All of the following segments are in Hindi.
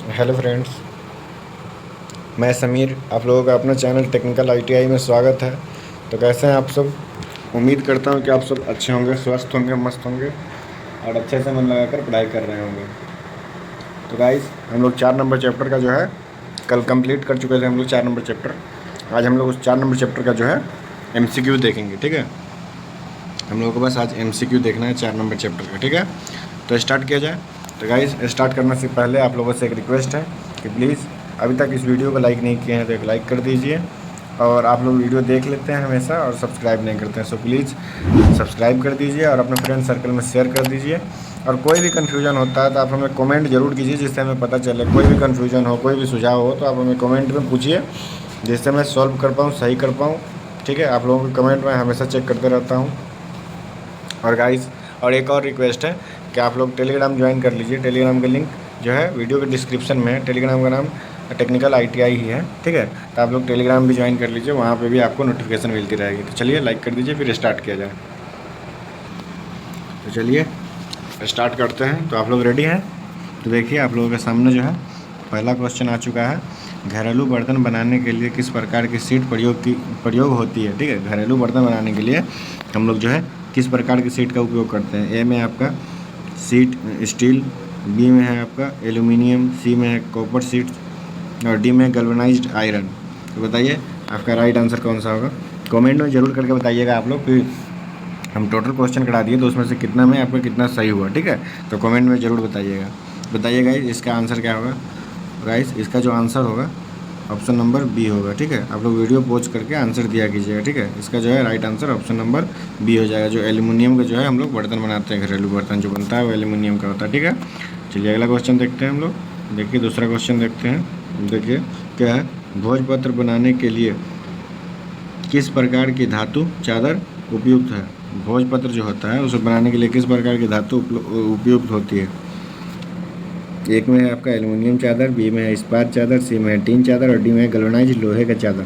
हेलो फ्रेंड्स, मैं समीर। आप लोगों का अपना चैनल टेक्निकल आईटीआई में स्वागत है। तो कैसे हैं आप सब? उम्मीद करता हूं कि आप सब अच्छे होंगे, स्वस्थ होंगे, मस्त होंगे और अच्छे से मन लगाकर पढ़ाई कर रहे होंगे। तो गाइस, हम लोग 4 नंबर चैप्टर का जो है कल कंप्लीट कर चुके थे। हम लोग 4 नंबर चैप्टर। आज हम लोग उस 4 नंबर चैप्टर का जो है एमसीक्यू देखेंगे। ठीक है, हम लोगों को बस आज एमसीक्यू देखना है 4 नंबर चैप्टर का। ठीक है, तो स्टार्ट किया जाए। तो गाइस, स्टार्ट करने से पहले आप लोगों से एक रिक्वेस्ट है कि प्लीज़ अभी तक इस वीडियो को लाइक नहीं किए हैं तो एक लाइक कर दीजिए। और आप लोग वीडियो देख लेते हैं हमेशा और सब्सक्राइब नहीं करते हैं, सो प्लीज़ सब्सक्राइब कर दीजिए और अपने फ्रेंड सर्कल में शेयर कर दीजिए। और कोई भी कन्फ्यूजन होता है तो आप हमें कमेंट जरूर कीजिए, जिससे हमें पता चले। कोई भी कन्फ्यूजन हो, कोई भी सुझाव हो तो आप हमें कमेंट में पूछिए, जिससे मैं सॉल्व कर पाऊँ, सही कर पाऊँ। ठीक है, आप लोगों के कमेंट मैं हमेशा चेक करते रहता हूँ। और गाइस, और एक और रिक्वेस्ट है कि आप लोग टेलीग्राम ज्वाइन कर लीजिए। टेलीग्राम का लिंक जो है वीडियो के डिस्क्रिप्शन में है। टेलीग्राम का नाम टेक्निकल आईटीआई ही है। ठीक है, तो आप लोग टेलीग्राम भी ज्वाइन कर लीजिए, वहाँ पे भी आपको नोटिफिकेशन मिलती रहेगी। तो चलिए लाइक कर दीजिए, फिर स्टार्ट किया जाए। तो चलिए स्टार्ट करते हैं। तो आप लोग रेडी हैं? तो देखिए, आप लोगों के सामने जो है पहला क्वेश्चन आ चुका है। घरेलू बर्तन बनाने के लिए किस प्रकार की सीट प्रयोग होती है? ठीक है, घरेलू बर्तन बनाने के लिए हम लोग जो है किस प्रकार की सीट का उपयोग करते हैं? ए में आपका सीट स्टील, बी में है आपका एल्यूमिनियम, सी में है कॉपर सीट और डी में गैल्वेनाइज्ड आयरन। तो बताइए आपका राइट आंसर कौन सा होगा? कमेंट में ज़रूर करके बताइएगा आप लोग। फिर हम टोटल क्वेश्चन करा दिए तो उसमें से कितना में आपका कितना सही हुआ। ठीक है, तो कमेंट में ज़रूर बताइएगा इसका आंसर क्या होगा। गाइस, इसका जो आंसर होगा ऑप्शन नंबर बी होगा। ठीक है, आप लोग वीडियो पॉज करके आंसर दिया कीजिएगा। ठीक है, इसका जो है right answer option number B हो जाएगा। जो एल्यूमिनियम का जो है हम लोग बर्तन बनाते हैं, घरेलू बर्तन जो बनता है वो एल्यूमिनियम का होता है। ठीक है, चलिए अगला क्वेश्चन देखते हैं हम लोग। देखिए दूसरा क्वेश्चन देखते हैं। देखिए क्या है, भोजपत्र बनाने के लिए किस प्रकार की धातु चादर उपयुक्त है? भोजपत्र जो होता है उसे बनाने के लिए किस प्रकार की धातु उपयुक्त होती है? एक में है आपका एल्युमिनियम चादर, बी में है इस्पात चादर, सी में है टीन चादर और डी में है गैल्वेनाइज्ड लोहे का चादर।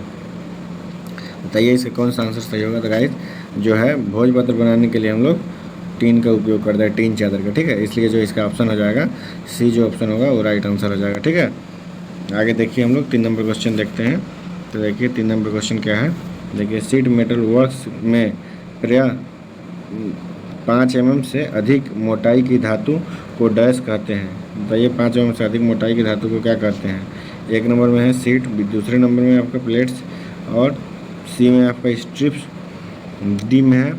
बताइए इसका कौन सा आंसर सही होगा? तो गाइस, जो है भोजपत्र बनाने के लिए हम लोग टीन का उपयोग करते हैं, टीन चादर का। ठीक है, इसलिए जो इसका ऑप्शन हो जाएगा सी, जो ऑप्शन होगा वो राइट आंसर हो जाएगा। ठीक है, आगे देखिए हम लोग 3 नंबर क्वेश्चन देखते हैं। तो देखिए 3 नंबर क्वेश्चन क्या है। देखिए, सीट मेटल वर्क्स में प्रायः 5 mm से अधिक मोटाई की धातु को डैश कहते हैं। बताइए 5 mm से अधिक मोटाई की धातु को क्या कहते हैं? एक नंबर में है सीट, दूसरे नंबर में आपका प्लेट्स और सी में आपका स्ट्रिप्स, डी में है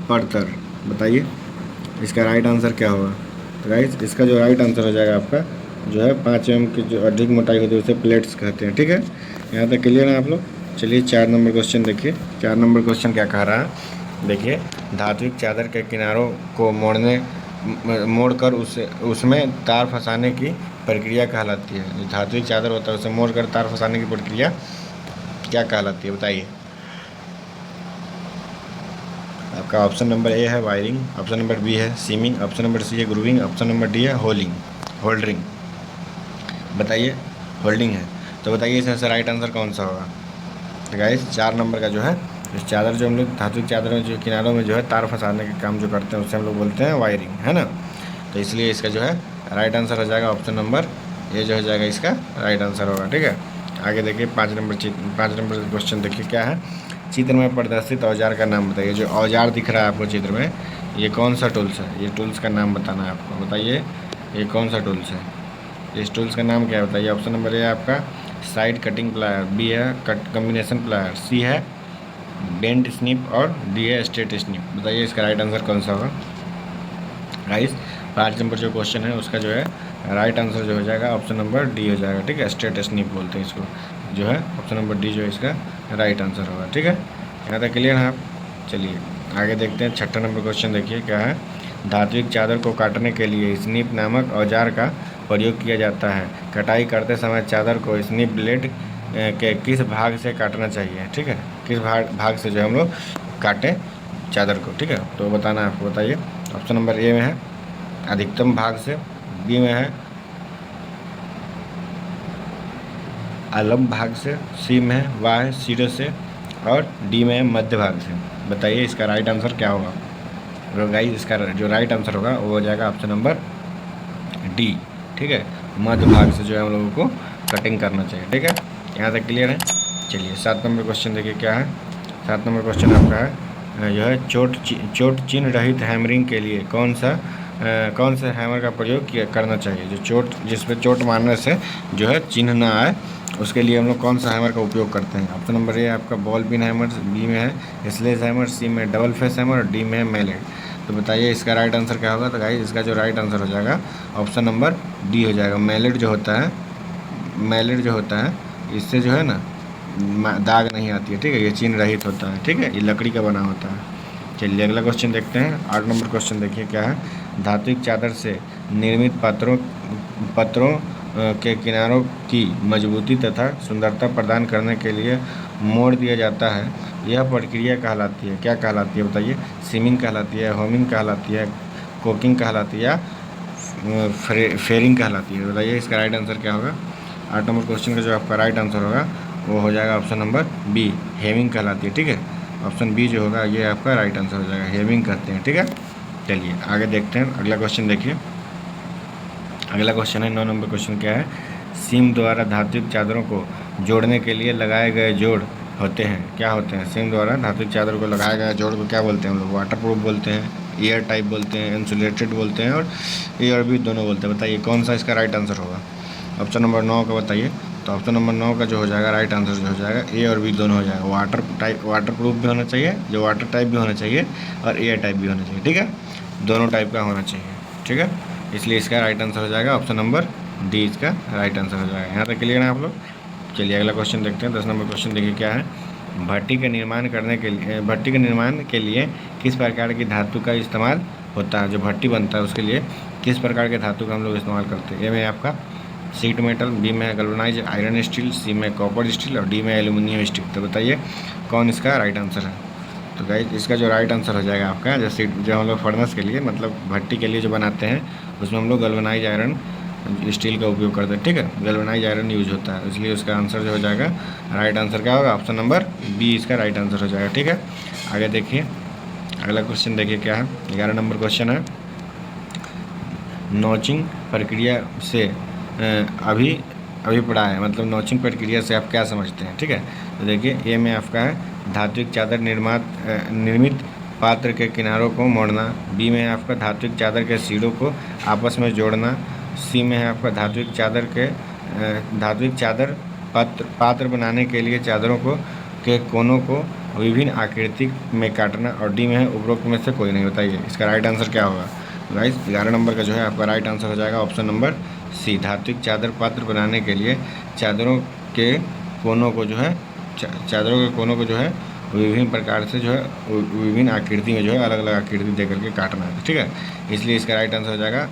परतर। बताइए इसका राइट आंसर क्या होगा? तो गाइस, इसका जो राइट आंसर हो जाएगा आपका जो है 5 mm की जो अधिक मोटाई होती है उसे प्लेट्स कहते हैं। ठीक है, यहाँ तक क्लियर है आप लोग? चलिए 4 नंबर क्वेश्चन देखिए। 4 नंबर क्वेश्चन क्या कह रहा है। देखिए, धात्विक चादर के किनारों को मोड़कर उसमें तार फंसाने की प्रक्रिया कहलाती है। जो धात्विक चादर होता है उसे मोड़कर तार फंसाने की प्रक्रिया क्या कहलाती है? बताइए। आपका ऑप्शन नंबर ए है वायरिंग, ऑप्शन नंबर बी है सीमिंग, ऑप्शन नंबर सी है ग्रूविंग, ऑप्शन नंबर डी है होल्डरिंग। बताइए, होल्डिंग है। तो बताइए इसमें से राइट आंसर कौन सा होगा? तो गाइस, 4 नंबर का जो है इस चादर, जो हम लोग धातु की चादर में जो किनारों में जो है तार फंसाने के काम जो करते हैं उसे हम लोग बोलते हैं वायरिंग, है ना। तो इसलिए इसका जो है राइट आंसर हो जाएगा ऑप्शन नंबर ए, जो हो जाएगा इसका राइट आंसर होगा। ठीक है, आगे देखिए 5 नंबर क्वेश्चन देखिए क्या है। चित्र में प्रदर्शित औजार का नाम बताइए। जो औजार दिख रहा है आपको चित्र में, ये कौन सा टूल्स है? ये टूल्स का नाम बताना है आपको। बताइए ये कौन सा टूल्स है? इस टूल्स का नाम क्या है? बताइए। ऑप्शन नंबर ए आपका साइड कटिंग प्लायर, बी है कट कम्बिनेशन प्लायर, सी है बेंड स्निप और डी है स्ट्रेट स्निप। बताइए इसका राइट आंसर कौन सा होगा? गाइस, 5 नंबर जो क्वेश्चन है उसका जो है राइट आंसर जो हो जाएगा ऑप्शन नंबर डी हो जाएगा। ठीक है, स्ट्रेट स्निप बोलते हैं इसको, जो है ऑप्शन नंबर डी जो है इसका राइट आंसर होगा। ठीक है, यहाँ तक क्लियर है आप? चलिए आगे देखते हैं। 6 नंबर क्वेश्चन देखिए क्या है। धात्विक चादर को काटने के लिए स्निप नामक औजार का प्रयोग किया जाता है। कटाई करते समय चादर को स्निप ब्लेड के किस भाग से काटना चाहिए? ठीक है, किस भाग से जो है हम लोग काटें चादर को? ठीक है, तो बताना है आपको। बताइए। ऑप्शन नंबर ए में है अधिकतम भाग से, बी में है अलम भाग से, सी में है वाह सिरे से और डी में है मध्य भाग से। बताइए इसका राइट आंसर क्या होगा? तो गाइस, इसका जो राइट आंसर होगा वो हो जाएगा ऑप्शन नंबर डी, ठीक है, मध्य भाग से जो है हम लोगों को कटिंग करना चाहिए। ठीक है, यहाँ तक क्लियर है। चलिए 7 नंबर क्वेश्चन देखिए क्या है। 7 नंबर क्वेश्चन आपका है जो है चोट चिन्ह रहित हैमरिंग के लिए कौन सा हैमर का प्रयोग करना चाहिए। जो जिस पे चोट मारने से जो है चिन्ह ना आए, उसके लिए हम लोग कौन सा हैमर का उपयोग करते हैं। ऑप्शन नंबर ए आपका बॉल पिन हैमर, बी में है स्लेज हैमर, सी में डबल फेस हैमर और डी में है मैलेट। तो बताइए इसका राइट आंसर क्या होगा। तो गाइस इसका जो राइट आंसर हो जाएगा ऑप्शन नंबर डी हो जाएगा। मैलेट जो होता है इससे जो है ना दाग नहीं आती है। ठीक है, ये चिन्ह रहित होता है। ठीक है, ये लकड़ी का बना होता है। चलिए अगला क्वेश्चन देखते हैं। 8 नंबर क्वेश्चन देखिए क्या है। धात्विक चादर से निर्मित पत्रों के किनारों की मजबूती तथा सुंदरता प्रदान करने के लिए मोड़ दिया जाता है। यह प्रक्रिया कहलाती है, क्या कहलाती है बताइए। सीमिंग कहलाती है, होमिंग कहलाती है, कोकिंग कहलाती है या फेरिंग कहलाती है। बताइए इसका राइट आंसर क्या होगा। 8 नंबर क्वेश्चन का जो आपका राइट आंसर होगा वो हो जाएगा ऑप्शन नंबर बी, हेमिंग कहलाती है। ठीक है, ऑप्शन बी जो होगा ये आपका राइट आंसर हो जाएगा, हेमिंग कहते हैं। ठीक है, चलिए आगे देखते हैं। अगला क्वेश्चन देखिए। अगला क्वेश्चन है 9 नंबर क्वेश्चन क्या है। सीम द्वारा धात्विक चादरों को जोड़ने के लिए लगाए गए जोड़ होते हैं, क्या होते हैं। सीम द्वारा धात्विक चादर को लगाए गए जोड़ को क्या बोलते हैं हम लोग। वाटर प्रूफ बोलते हैं, एयर टाइप बोलते हैं, इंसुलेटेड बोलते हैं और एयर भी दोनों बोलते हैं। बताइए कौन सा इसका राइट आंसर होगा। ऑप्शन नंबर 9 का बताइए। तो ऑप्शन नंबर 9 का जो हो जाएगा राइट आंसर जो हो जाएगा ए और बी दोनों हो जाएगा। वाटर प्रूफ भी होना चाहिए, जो वाटर टाइप भी होना चाहिए और एयर टाइप भी होना चाहिए। ठीक है, दोनों टाइप का होना चाहिए। ठीक है, इसलिए इसका राइट आंसर हो जाएगा ऑप्शन नंबर डी, इसका राइट आंसर हो जाएगा। यहाँ तक क्लियर है आप लोग। चलिए अगला क्वेश्चन देखते हैं। 10 नंबर क्वेश्चन देखिए क्या है। भट्टी के निर्माण के लिए किस प्रकार की धातु का इस्तेमाल होता है। जो भट्टी बनता है उसके लिए किस प्रकार के धातु का हम लोग इस्तेमाल करते हैं। ए में आपका सीट मेटल, बी में गैल्वेनाइज्ड आयरन स्टील, सी में कॉपर स्टील और डी में एल्यूमिनियम स्टील। तो बताइए कौन इसका राइट आंसर है। तो गाइस इसका जो राइट आंसर हो जाएगा आपका जो हम लोग फर्नेस के लिए मतलब भट्टी के लिए जो बनाते हैं उसमें हम लोग गैल्वेनाइज्ड आयरन स्टील का उपयोग करते हैं। ठीक है, गैल्वेनाइज्ड आयरन यूज होता है, इसलिए उसका आंसर जो हो जाएगा राइट आंसर क्या होगा। ऑप्शन नंबर बी इसका राइट आंसर हो जाएगा। ठीक है, आगे देखिए अगला क्वेश्चन देखिए क्या है। 11 नंबर क्वेश्चन है। नॉचिंग प्रक्रिया से अभी पढ़ा है, मतलब नॉचिंग प्रक्रिया से आप क्या समझते हैं। ठीक है, तो देखिए ए में आपका है धात्विक चादर निर्मित पात्र के किनारों को मोड़ना, बी में है आपका धात्विक चादर के सिरों को आपस में जोड़ना, सी में है आपका धात्विक चादर पात्र बनाने के लिए चादरों के कोनों को विभिन्न आकृति में काटना और डी में है उपरोक्त में से कोई नहीं। बताइए इसका राइट आंसर क्या होगा। गाइस 11 नंबर का जो है आपका राइट आंसर हो जाएगा ऑप्शन नंबर सी, धात्विक चादर पात्र बनाने के लिए चादरों के कोनों को जो है विभिन्न प्रकार से जो है विभिन्न आकृति में जो है अलग अलग आकृति दे करके काटना है। ठीक है, इसलिए इसका राइट आंसर हो जाएगा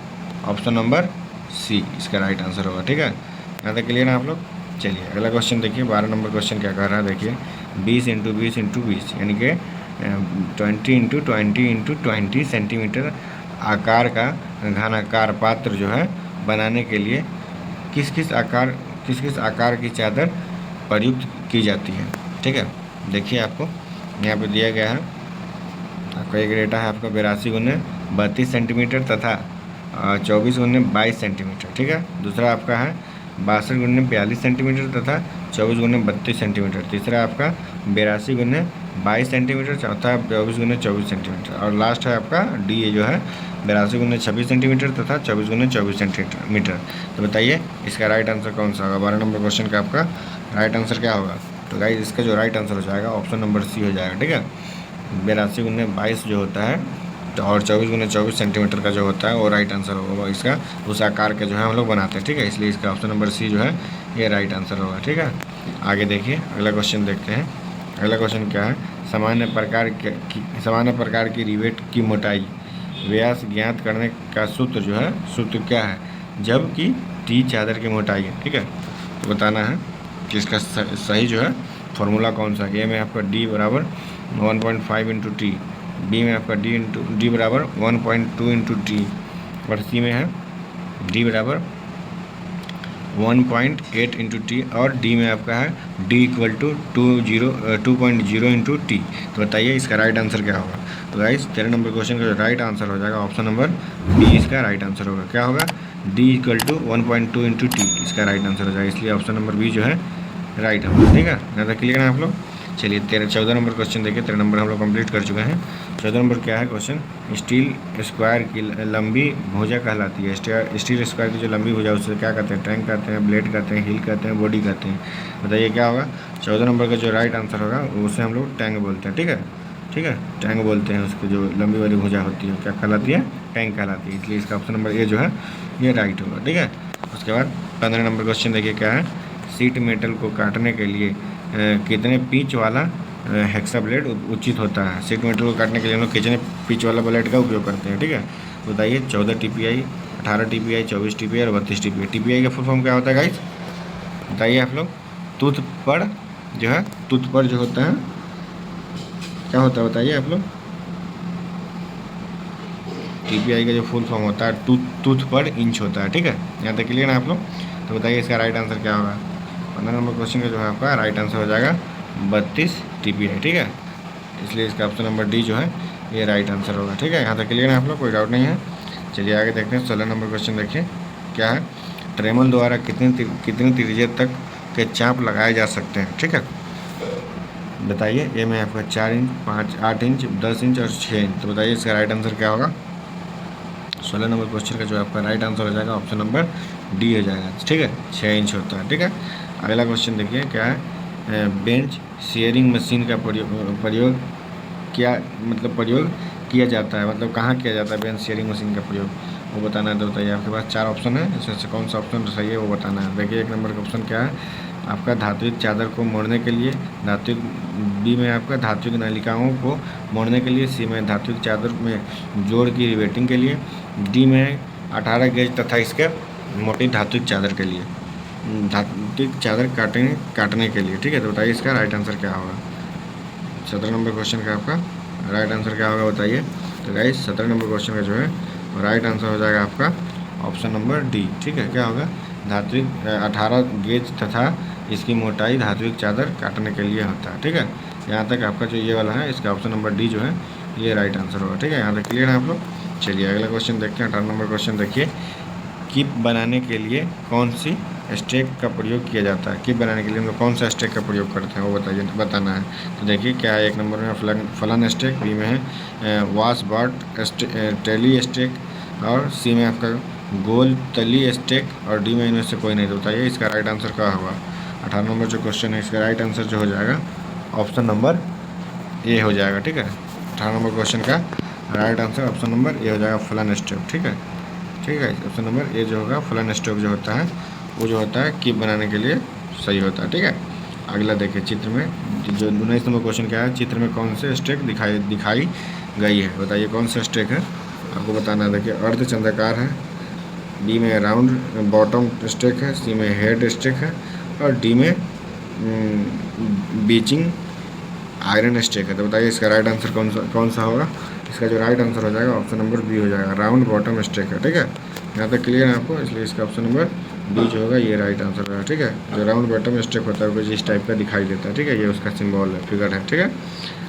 ऑप्शन नंबर सी, इसका राइट आंसर होगा। ठीक है, यहाँ तक क्लियर है आप लोग। चलिए अगला क्वेश्चन देखिए। 12 नंबर क्वेश्चन क्या कह रहा है देखिए। 20 × 20 × 20 यानी कि 20 × 20 × 20 सेंटीमीटर आकार का घनाकार पात्र जो है बनाने के लिए किस किस आकार की चादर प्रयुक्त की जाती है। ठीक है, देखिए आपको यहाँ पे दिया गया है। आपका एक डेटा है आपका 82 × 32 सेंटीमीटर तथा 24 × 22 सेंटीमीटर। ठीक है, दूसरा आपका है 62 × 42 सेंटीमीटर तथा 24 × 32 सेंटीमीटर। तीसरा आपका 82 × 22 सेंटीमीटर, चौथा 24 × 24 सेंटीमीटर और लास्ट है आपका डी जो है 82 × 26 सेंटीमीटर तथा 24 × 24 सेंटीमीटर। तो बताइए इसका राइट आंसर कौन सा होगा। 12 नंबर क्वेश्चन का आपका राइट आंसर क्या होगा। तो गाइस इसका जो राइट आंसर हो जाएगा ऑप्शन नंबर सी हो जाएगा। ठीक है, 82 × 22 जो होता है तो और 24 × 24 सेंटीमीटर का जो होता है वो राइट आंसर होगा इसका, उस आकार के जो है हम लोग बनाते हैं। ठीक है, इसलिए इसका ऑप्शन नंबर सी जो है ये राइट आंसर होगा। ठीक है, आगे देखिए अगला क्वेश्चन देखते हैं। अगला क्वेश्चन क्या है। सामान्य प्रकार की रिवेट की मोटाई व्यास ज्ञात करने का सूत्र क्या है जबकि टी चादर की मोटाई है। ठीक है, तो बताना है कि इसका सही जो है फॉर्मूला कौन सा है। ए में आपका डी बराबर 1.5 × टी, बी में आपका डी बराबर 1.2 × टी और सी में है डी बराबर 1.8 × टी और डी में आपका है डी = 2.0 × टी। तो बताइए इसका राइट आंसर क्या होगा। तो गाइस 13 नंबर क्वेश्चन का जो राइट आंसर हो जाएगा ऑप्शन नंबर बी इसका राइट आंसर होगा। क्या होगा, D equal to 1.2 into T इसका राइट आंसर हो जाएगा, इसलिए ऑप्शन नंबर बी जो है राइट होगा। ठीक है, यहाँ तक क्लियर है आप लोग। चलिए 14 नंबर क्वेश्चन देखिए। 13 नंबर हम लोग कंप्लीट कर चुके हैं। 14 नंबर क्या है क्वेश्चन, स्टील स्क्वायर की लंबी भुजा कहलाती है। स्टील स्क्वायर की जो लंबी भुजा उसे क्या कहते हैं, टैंक कहते हैं, ब्लेड कहते हैं, हील कहते हैं, बॉडी कहते हैं। बताइए क्या होगा। 14 नंबर का जो राइट आंसर होगा उसे हम लोग टैंक बोलते हैं। ठीक है, ठीक है, टैंक बोलते हैं उसकी जो लंबी वाली भुजा होती है, क्या कहलाती है, टैंक कहलाती है, इसलिए इसका ऑप्शन नंबर ए जो है ये राइट होगा। ठीक है, उसके बाद 15 नंबर क्वेश्चन देखिए क्या है, सीट मेटल को काटने के लिए कितने पिच वाला हेक्सा ब्लेड उचित होता है। सीट मेटल को काटने के लिए हम लोग कितने पिच वाला ब्लेड का उपयोग करते हैं। ठीक है, बताइए 14 TPI, 18 TPI, 24 TPI और 32 TPI। TPI का फुल फॉर्म क्या होता है गाइस, बताइए आप लोग। टूथ पर जो है, टूथ पर जो होता है क्या होता है बताइए आप लोग। TPI का जो फुल फॉर्म होता है टूथ पर इंच होता है। ठीक है, यहाँ तक क्लियर है आप लोग। तो बताइए इसका राइट आंसर क्या होगा। 15 नंबर क्वेश्चन का जो है आपका राइट आंसर हो जाएगा 32 TPI। ठीक है, इसलिए इसका ऑप्शन नंबर डी जो है ये राइट आंसर होगा। ठीक है, यहाँ तक क्लियर है आप लोग, कोई डाउट नहीं है। चलिए आगे देखते हैं। 16 नंबर क्वेश्चन देखिए क्या है, ट्रेमल द्वारा कितनी त्रिज्या तक के चाप लगाए जा सकते हैं। ठीक है, बताइए। ये में आपका 4 इंच, 5, 8 इंच, 10 इंच और 6 इंच। तो बताइए इसका राइट आंसर क्या होगा। 16 नंबर क्वेश्चन का जो आपका राइट आंसर हो जाएगा ऑप्शन नंबर डी हो जाएगा। ठीक है, 6 इंच होता है। ठीक है, अगला क्वेश्चन देखिए क्या है, बेंच शेयरिंग मशीन का प्रयोग क्या मतलब प्रयोग किया जाता है, मतलब कहाँ किया जाता है बेंच शेयरिंग मशीन का प्रयोग, वो बताना है। तो बताइए, आपके पास 4 ऑप्शन है, इसमें से कौन सा ऑप्शन सही है वो बताना है। देखिए 1 नंबर का ऑप्शन क्या है आपका, धात्विक चादर को मोड़ने के लिए, धात्विक, बी में आपका धात्विक नलिकाओं को मोड़ने के लिए, सी में धात्विक चादर में जोड़ की रिवेटिंग के लिए, डी में 18 गेज तथा इसके मोटी धात्विक चादर के लिए, धात्विक चादर काटने के लिए। ठीक है, तो बताइए इसका राइट आंसर क्या होगा। 17 नंबर क्वेश्चन का आपका राइट आंसर क्या होगा बताइए। तो गाइस 17 नंबर क्वेश्चन का जो है राइट आंसर हो जाएगा आपका ऑप्शन नंबर डी। ठीक है, क्या होगा, धात्विक 18 गेज तथा इसकी मोटाई धात्विक चादर काटने के लिए होता है। ठीक है, यहाँ तक आपका जो ये वाला है इसका ऑप्शन नंबर डी जो है ये राइट आंसर होगा। ठीक है, यहाँ तक क्लियर है आप लोग। चलिए अगला क्वेश्चन देखते हैं। 18 नंबर क्वेश्चन देखिए, कीप बनाने के लिए कौन सी स्टेक का प्रयोग किया जाता है। कीप बनाने के लिए हम लोग कौन सा स्टेक का प्रयोग करते हैं वो बताइए, बताना है। तो देखिए क्या है, 1 नंबर में फलन स्टेक, बी में है वाश बाट टेली स्टेक और सी में आपका गोल तली स्टेक और डी में इनमें से कोई नहीं। तो बताइए इसका राइट आंसर क्या होगा। 18 नंबर जो क्वेश्चन है इसका राइट आंसर जो हो जाएगा ऑप्शन नंबर ए हो जाएगा। ठीक है, 18 नंबर क्वेश्चन का right answer option number A हो जाएगा, फलन स्टेक। ठीक है, ठीक है, ऑप्शन नंबर ए जो होगा फलन स्टॉक जो होता है वो जो होता है कीप बनाने के लिए सही होता है। ठीक है, अगला देखिए चित्र में जो 19 नंबर क्वेश्चन क्या है, चित्र में कौन से स्टेक दिखाई गई है। बताइए कौन सा स्टेक है आपको बताना है। देखिए अर्धचंद्राकार है, बी में राउंड बॉटम स्टेक है, सी में हेड स्टेक है और डी में बीचिंग आयरन स्टेक है। तो बताइए इसका राइट आंसर कौन सा होगा। इसका जो राइट आंसर हो जाएगा ऑप्शन नंबर बी हो जाएगा, राउंड बॉटम स्टेक है। ठीक है, यहाँ तक क्लियर है आपको, इसलिए इसका ऑप्शन नंबर बी जो होगा ये राइट आंसर होगा। ठीक है, जो राउंड बॉटम स्टेक होता है वो जिस टाइप का दिखाई देता है। ठीक है, ये उसका सिंबल है, फिगर है। ठीक है,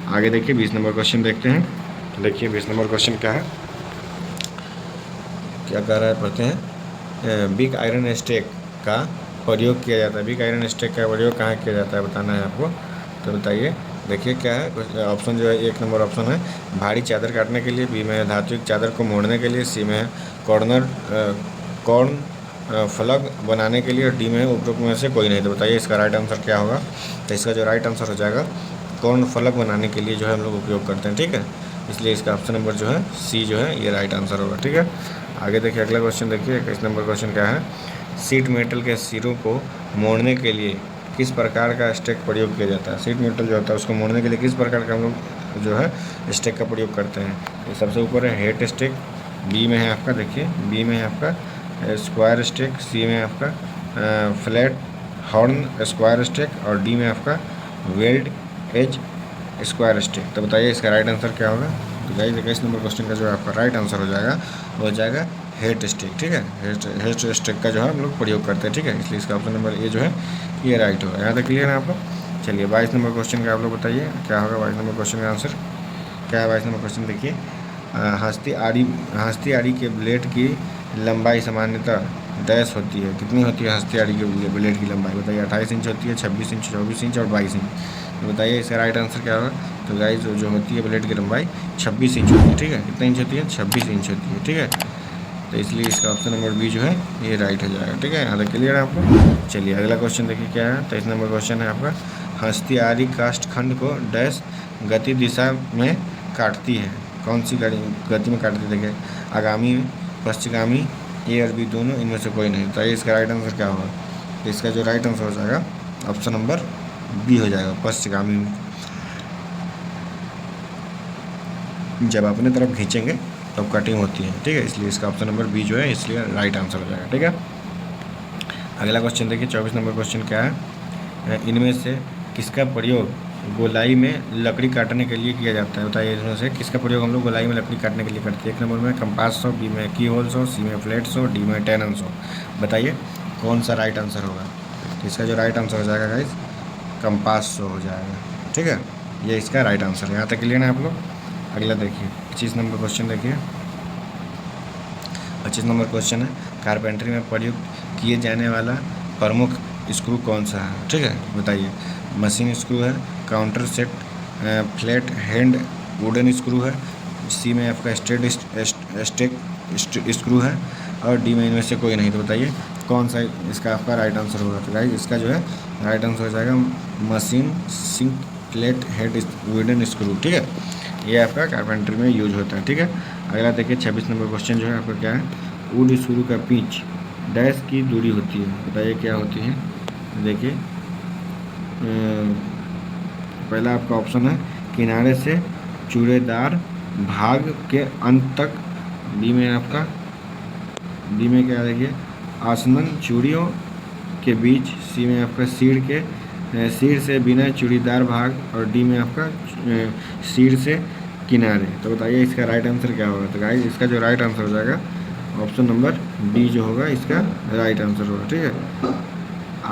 आगे देखिए 20 नंबर क्वेश्चन देखते हैं। देखिए 20 नंबर क्वेश्चन क्या है, क्या कह रहा है पढ़ते हैं। बिग आयरन स्टेक का प्रयोग किया जाता है। बिग आयरन स्टेक का प्रयोग कहाँ किया जाता है बताना है आपको। तो बताइए, देखिए क्या है ऑप्शन जो है 1 नंबर ऑप्शन है भारी चादर काटने के लिए, बी में है धात्विक चादर को मोड़ने के लिए, सी में है कॉर्न फलक बनाने के लिए और डी में है उपरोक्त में से कोई नहीं। तो बताइए इसका राइट आंसर क्या होगा। तो इसका जो राइट आंसर हो जाएगा कॉर्न फलक बनाने के लिए जो है हम लोग उपयोग करते हैं। ठीक है, इसलिए इसका ऑप्शन नंबर जो है सी जो है ये राइट आंसर होगा। ठीक है, आगे देखिए अगला क्वेश्चन देखिए 21 नंबर क्वेश्चन क्या है, सीट मेटल के सिरों को मोड़ने के लिए किस प्रकार का स्टेक प्रयोग किया जाता है। सीट मेटल जो होता है उसको मोड़ने के लिए किस प्रकार का हम लोग जो है स्टेक का प्रयोग करते हैं। ये सबसे ऊपर है हेड स्टेक, बी में है आपका, देखिए बी में है आपका स्क्वायर स्टेक, सी में आपका फ्लैट हॉर्न स्क्वायर स्टेक और डी में आपका वेल्ड एज स्क्वायर स्टेक। तो बताइए इसका राइट आंसर क्या होगा। तो गाइस 21 नंबर क्वेश्चन का जो आपका राइट आंसर हो जाएगा वो हो जाएगा हेड स्टेक। ठीक है, हेड स्टेक का जो है हम लोग प्रयोग करते हैं। ठीक है, इसलिए इसका ऑप्शन नंबर ए जो है ये राइट होगा। यहाँ तक क्लियर है आप लोग। चलिए 22 नंबर क्वेश्चन का आप लोग बताइए क्या होगा। 22 नंबर क्वेश्चन का आंसर क्या है। 22 नंबर क्वेश्चन देखिए, हस्ती आड़ी के ब्लेड की लंबाई सामान्यतः डैश होती है, कितनी होती है हस्तियारी के ब्लेड की लंबाई बताइए? 28 इंच होती है, 26 इंच, 24 इंच और 22 इंच। तो बताइए इसका राइट आंसर क्या होगा? तो गाइस जो होती है ब्लेड की लंबाई 26 इंच होती है, ठीक है। कितना इंच होती है? 26 इंच होती है, ठीक है। तो इसलिए इसका ऑप्शन नंबर बी जो है ये राइट हो जाएगा, ठीक है। यहाँ तक क्लियर है आपको? चलिए अगला क्वेश्चन देखिए क्या है। 23 नंबर क्वेश्चन है आपका, हस्तियारी काष्ठखंड को डैश गति दिशा में काटती है, कौन सी गति में काटती है? देखिए आगामी, पश्चिगामी, ए और बी दोनों, इनमें से कोई नहीं। बताइए इसका राइट आंसर क्या होगा? तो इसका जो राइट आंसर हो जाएगा ऑप्शन नंबर बी हो जाएगा, पश्चिगामी। जब अपने तरफ खींचेंगे तब तो कटिंग होती है, ठीक है। इसलिए इसका ऑप्शन नंबर बी जो है इसलिए राइट आंसर हो जाएगा, ठीक है। अगला क्वेश्चन देखिए 24 नंबर क्वेश्चन क्या है, इनमें से किसका प्रयोग गोलाई में लकड़ी काटने के लिए किया जाता है? बताइए इसमें से किसका प्रयोग हम लोग गोलाई में लकड़ी काटने के लिए करते हैं? 1 नंबर में कंपास सॉ, बी में की होल सॉ, सी में फ्लैट सॉ, डी में टेनन सॉ। बताइए कौन सा राइट आंसर होगा? तो इसका जो राइट आंसर हो जाएगा गाइस कंपास सॉ हो जाएगा, ठीक है। ये इसका राइट आंसर है। यहाँ तक क्लियर है आप लोग? अगला देखिए 25 नंबर क्वेश्चन देखिए। 25 नंबर क्वेश्चन है, कारपेंटरी में प्रयुक्त किए जाने वाला प्रमुख स्क्रू कौन सा है? ठीक है, बताइए। मशीन स्क्रू है, counter set, flat hand wooden screw है, सी में आपका स्टेक स्क्रू है और डी में इनमें से कोई नहीं। तो बताइए कौन सा इसका आपका राइट आंसर होगा? तो गाइस इसका जो है राइट आंसर हो जाएगा machine sink flat head wooden screw, ठीक है। ये आपका कारपेंटरी में यूज होता है, ठीक है। अगला देखिए 26 नंबर क्वेश्चन जो है आपका क्या है, वुड स्क्रू का पिच डैश की दूरी होती है, बताइए क्या होती है? देखिए पहला आपका ऑप्शन है किनारे से चूड़ेदार भाग के अंत तक, बी में आपका बी में क्या देखिए आसनन चूड़ियों के बीच, सी में आपका सिर से बिना चूड़ीदार भाग और डी में आपका सिर से किनारे। तो बताइए इसका राइट आंसर क्या होगा? तो गाइस इसका जो राइट आंसर हो जाएगा ऑप्शन नंबर डी जो होगा इसका राइट आंसर होगा, ठीक है।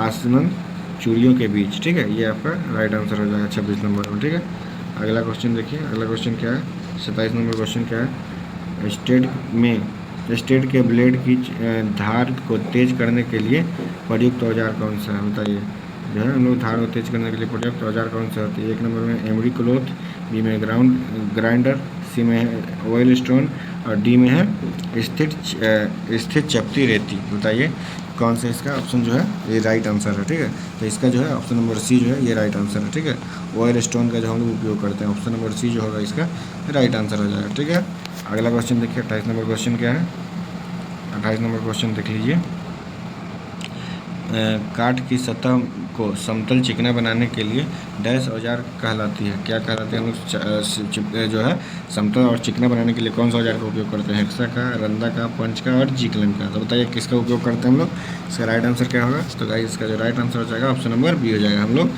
आसनन चूड़ियों के बीच, ठीक है, ये आपका राइट आंसर हो जाएगा 26 नंबर में, ठीक है। अगला क्वेश्चन देखिए, अगला क्वेश्चन क्या है? 27 नंबर क्वेश्चन क्या है, स्टेट के ब्लेड की धार को तेज करने के लिए प्रयुक्त औजार कौन सा है? बताइए। जो है हम लोग धार को तेज करने के लिए प्रयुक्त औजार कौन सा होती है? 1 नंबर में एमरी क्लोथ, बी में ग्राइंडर, सी में है ऑयल स्टोन और डी में है स्थिर चपटी रेती। बताइए कौन सा इसका ऑप्शन जो है ये राइट आंसर है, ठीक है। तो इसका जो है ऑप्शन नंबर सी जो है ये राइट आंसर है, ठीक है। ऑयल स्टोन का जो हम लोग उपयोग करते हैं, ऑप्शन नंबर सी जो होगा इसका राइट आंसर हो जाएगा, ठीक है। अगला क्वेश्चन देखिए 28 नंबर क्वेश्चन क्या है? 28 नंबर क्वेश्चन देख लीजिए, काठ की सतह को समतल चिकना बनाने के लिए डैश औजार कहलाती है, क्या कहलाती है? हम लोग जो है समतल और चिकना बनाने के लिए कौन सा औजार का उपयोग करते हैं? हेक्सा का, रंदा का, पंच का और जीकलन का। तो बताइए किसका उपयोग करते हैं हम लोग? इसका राइट आंसर क्या होगा? तो गाइस इसका जो राइट आंसर हो जाएगा ऑप्शन नंबर बी हो जाएगा। हम लोग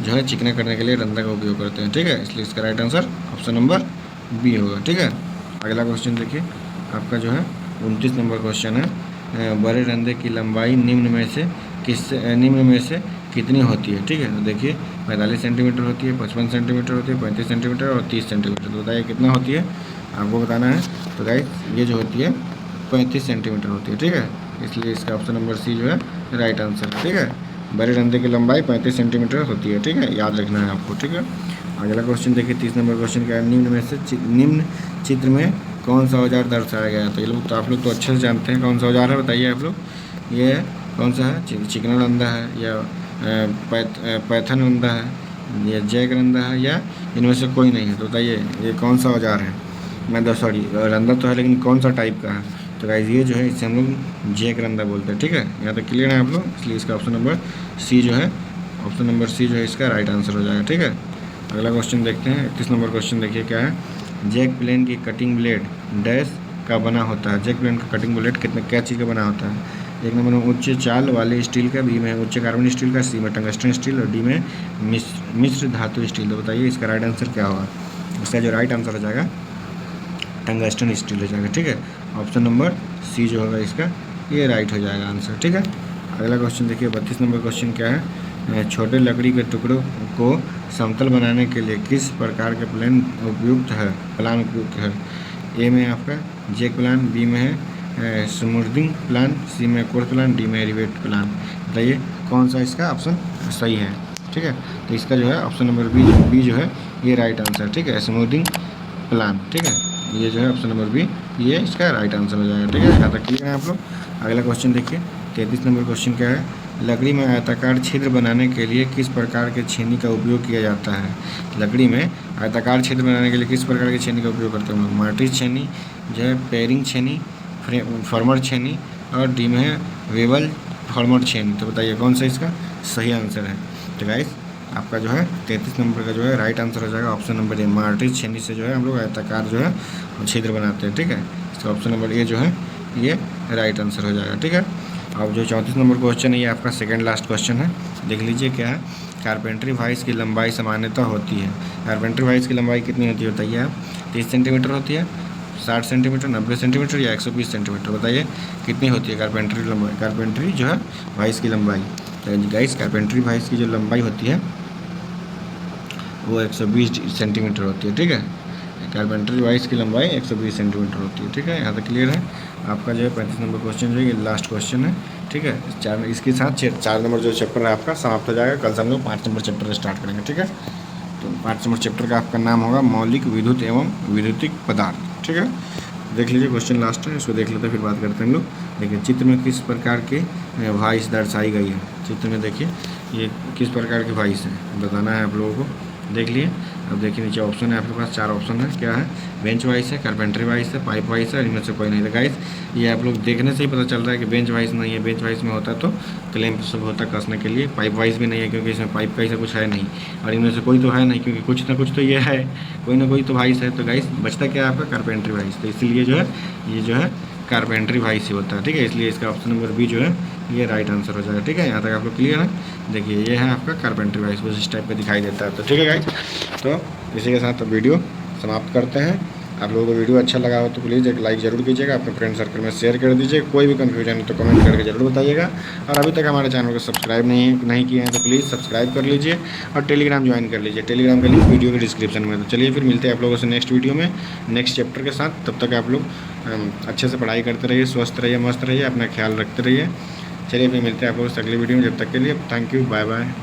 जो है चिकना करने के लिए रंदा का उपयोग करते हैं, ठीक है। इसलिए इसका right answer option number B होगा, ठीक है। अगला क्वेश्चन देखिए आपका जो है 29 नंबर क्वेश्चन है, बड़े रंदे की लंबाई निम्न में से कितनी होती है? ठीक है, तो देखिए 45 सेंटीमीटर होती है, 55 सेंटीमीटर होती है, 35 सेंटीमीटर और 30 सेंटीमीटर। तो बताइए कितना होती है, आपको बताना है। तो गाइस ये जो होती है 35 सेंटीमीटर होती है, ठीक है। इसलिए इसका ऑप्शन नंबर सी जो है राइट आंसर है, ठीक है। बड़े रंदे की लंबाई 35 सेंटीमीटर होती है, ठीक है, याद रखना है आपको, ठीक है। अगला क्वेश्चन देखिए 30 नंबर क्वेश्चन क्या है, निम्न चित्र में कौन सा औजार दर्शाया गया है? तो ये लोग तो आप लोग तो अच्छे से जानते हैं कौन सा औजार है, बताइए आप लोग। ये कौन सा है? चिकना रंदा है या पैथन रंदा है या जैक रंदा है या इनमें से कोई नहीं है? तो बताइए ये कौन सा औजार है? सॉरी रंदा तो है लेकिन कौन सा टाइप का है? तो गाइस ये जो है इसे हम लोग जैक रंदा बोलते हैं, ठीक है। यहाँ तक क्लियर है आप लोग? इसलिए इसका ऑप्शन नंबर सी जो है ऑप्शन नंबर सी जो है इसका राइट आंसर हो जाएगा, ठीक है। अगला क्वेश्चन देखते हैं 31 नंबर क्वेश्चन देखिए क्या है, जैक प्लेन की कटिंग ब्लेड डैश का बना होता है? जैक प्लेन का कटिंग ब्लेड क्या चीज़ का बना होता है? 1 नंबर में उच्च चाल वाले स्टील का, बी में उच्च कार्बन स्टील का, सी में टंगस्टन स्टील और डी में मिश्र धातु स्टील। तो बताइए इसका राइट आंसर क्या होगा? इसका जो राइट आंसर हो जाएगा टंगस्टन स्टील हो जाएगा, ठीक है। ऑप्शन नंबर सी जो होगा इसका ये राइट हो जाएगा आंसर, ठीक है। अगला क्वेश्चन देखिए 32 नंबर क्वेश्चन क्या है, छोटे लकड़ी के टुकड़ों को समतल बनाने के लिए किस प्रकार के प्लान उपयुक्त है? ए में आपका जैक प्लान, बी में है स्मूथिंग प्लान, सी में कोर्स प्लान, डी में रिवेट प्लान। बताइए कौन सा इसका ऑप्शन सही है। ठीक है, तो इसका जो है ऑप्शन नंबर बी जो है ये राइट आंसर। ठीक है, स्मूथिंग प्लान। ठीक है, ये जो है ऑप्शन नंबर बी ये इसका राइट आंसर हो जाएगा। ठीक है, यहाँ तक क्लियर है आप लोग। अगला क्वेश्चन देखिए, 33 नंबर क्वेश्चन क्या है, लकड़ी में आयताकार छिद्र बनाने के लिए किस प्रकार के छेनी का उपयोग किया जाता है। लकड़ी में आयताकार छिद्र बनाने के लिए किस प्रकार की छेनी का उपयोग करते हैं हम लोग। मार्टिस छेनी जो है, पेरिंग छेनी, फॉर्मर छेनी, और डी में है वेबल फॉर्मर छेनी। तो बताइए कौन सा इसका सही आंसर है। तो गाइस आपका जो है 33 नंबर का जो है राइट आंसर हो जाएगा ऑप्शन नंबर ए, मार्टिस छेनी से जो है हम लोग आयताकार जो है छिद्र बनाते हैं। ठीक है, इसका ऑप्शन नंबर ए जो है ये राइट आंसर हो जाएगा। ठीक है, अब जो 34 नंबर क्वेश्चन है ये आपका सेकंड लास्ट क्वेश्चन है। देख लीजिए क्या है, कारपेंट्री वाइस की लंबाई सामान्यतः होती है। कारपेंट्री वाइस की लंबाई कितनी होती है बताइए आप। 30 सेंटीमीटर होती है, 60 सेंटीमीटर, 90 सेंटीमीटर या 120 सेंटीमीटर। बताइए कितनी होती है कारपेंट्री लंबाई, कारपेंट्री जो है वाइस की लंबाई। तो गाइस कारपेंट्री वाइस की जो लंबाई होती है वो 120 सेंटीमीटर होती है। ठीक है, कारपेंट्री वाइस की लंबाई 120 सेंटीमीटर होती है। ठीक है, यहाँ तक क्लियर है। आपका जो है 35 नंबर क्वेश्चन जो है ये लास्ट क्वेश्चन है। ठीक है, चार इसके साथ 4 नंबर जो चैप्टर है आपका समाप्त हो जाएगा। कल से हम लोग 5 नंबर चैप्टर स्टार्ट करेंगे। ठीक है, तो 5 नंबर चैप्टर का आपका नाम होगा मौलिक विद्युत एवं विद्युतिक पदार्थ। ठीक है, देख लीजिए क्वेश्चन लास्ट है, इसको देख लेते हैं फिर बात करते हैं हम लोग। देखिए चित्र में किस प्रकार के वॉइस दर्शाई गई है। चित्र में देखिए ये किस प्रकार की वॉइस है बताना है आप लोगों को। देख लिए, अब देखिए नीचे ऑप्शन है आपके पास, 4 ऑप्शन है। क्या है, बेंच वाइस है, कारपेंट्री वाइस है, पाइप वाइस है, और इनमें से कोई नहीं। तो गाइस ये आप लोग देखने से ही पता चल रहा है कि बेंच वाइस नहीं है। बेंच वाइस में होता तो क्लैंप सब होता कसने के लिए। पाइप वाइस भी नहीं है क्योंकि इसमें पाइप का ऐसा कुछ है नहीं, और इनमें से कोई तो है नहीं क्योंकि कुछ ना कुछ तो ये है, कोई ना कोई तो वाइस है। तो गाइस बचता क्या है आपका, कारपेंट्री वाइस। तो इसीलिए जो है ये जो है कारपेंट्री वाइस ही होता है। ठीक है, इसलिए इसका ऑप्शन नंबर बी जो है ये राइट आंसर हो जाएगा। ठीक है, यहाँ तक आप लोग क्लियर है। देखिए ये है आपका कारपेंट्री वाइस, बस इस टाइप पे दिखाई देता है। तो ठीक है गाइस, तो इसी के साथ वीडियो समाप्त करते हैं। आप लोगों को वीडियो अच्छा लगा हो तो प्लीज़ एक लाइक ज़रूर कीजिएगा, अपने फ्रेंड सर्कल में शेयर कर दीजिए। कोई भी कन्फ्यूजन है तो कमेंट करके ज़रूर बताइएगा। और अभी तक हमारे चैनल को सब्सक्राइब नहीं किए हैं तो प्लीज़ सब्सक्राइब कर लीजिए और टेलीग्राम ज्वाइन कर लीजिए। टेलीग्राम का लिंक वीडियो के डिस्क्रिप्शन में। तो चलिए फिर मिलते हैं आप लोगों से नेक्स्ट वीडियो में नेक्स्ट चैप्टर के साथ। तब तक आप लोग अच्छे से पढ़ाई करते रहिए, स्वस्थ रहिए, मस्त रहिए, अपना ख्याल रखते रहिए। चलिए फिर मिलते हैं आप लोगों से अगली वीडियो में। जब तक के लिए थैंक यू, बाय बाय।